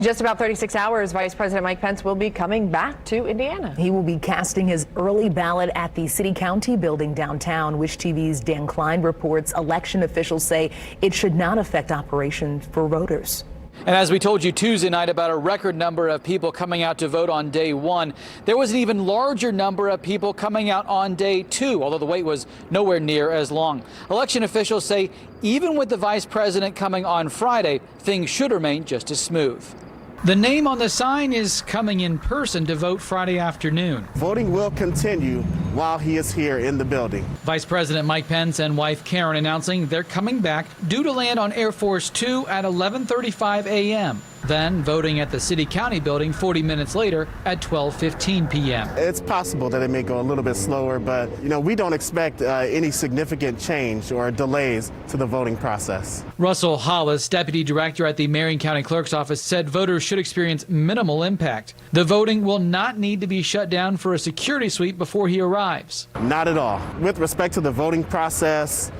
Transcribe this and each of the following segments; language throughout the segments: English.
Just about 36 hours, Vice President Mike Pence will be coming back to Indiana. He will be casting his early ballot at the City County building downtown. Wish TV's Dan Klein reports election officials say it should not affect operations for voters. And as we told you Tuesday night about a record number of people coming out to vote on day one, there was an even larger number of people coming out on day two, although the wait was nowhere near as long. Election officials say even with the vice president coming on Friday, things should remain just as smooth. The name on the sign is coming in person to vote Friday afternoon. Voting will continue while he is here in the building. Vice President Mike Pence and wife Karen announcing they're coming back, due to land on Air Force 2 at 11:35 a.m. Then voting at the City County building 40 minutes later at 12:15 p.m. It's possible that it may go a little bit slower, but we don't expect any significant change or delays to the voting process. Russell Hollis, deputy director at the Marion County Clerk's office, said voters should experience minimal impact. The voting will not need to be shut down for a security sweep before he arrives. Not at all. With respect to the voting process,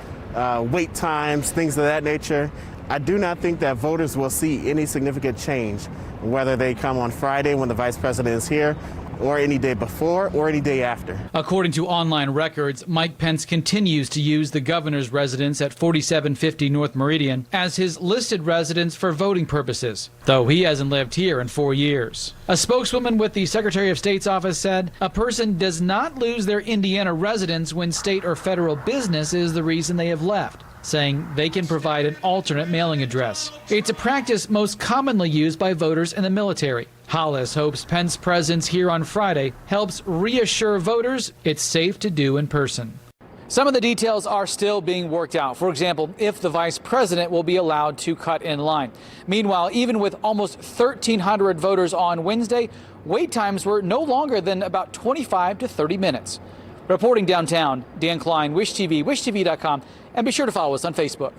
wait times, things of that nature, I do not think that voters will see any significant change, whether they come on Friday when the vice president is here, or any day before, or any day after. According to online records, Mike Pence continues to use the governor's residence at 4750 North Meridian as his listed residence for voting purposes, though he hasn't lived here in 4 years. A spokeswoman with the Secretary of State's office said a person does not lose their Indiana residence when state or federal business is the reason they have left, saying they can provide an alternate mailing address. It's a practice most commonly used by voters in the military. Hollis hopes Pence's presence here on Friday helps reassure voters it's safe to do in person. Some of the details are still being worked out. For example, if the vice president will be allowed to cut in line. Meanwhile, even with almost 1,300 voters on Wednesday, wait times were no longer than about 25 to 30 minutes. Reporting downtown, Dan Klein, Wish TV, wishtv.com, and be sure to follow us on Facebook.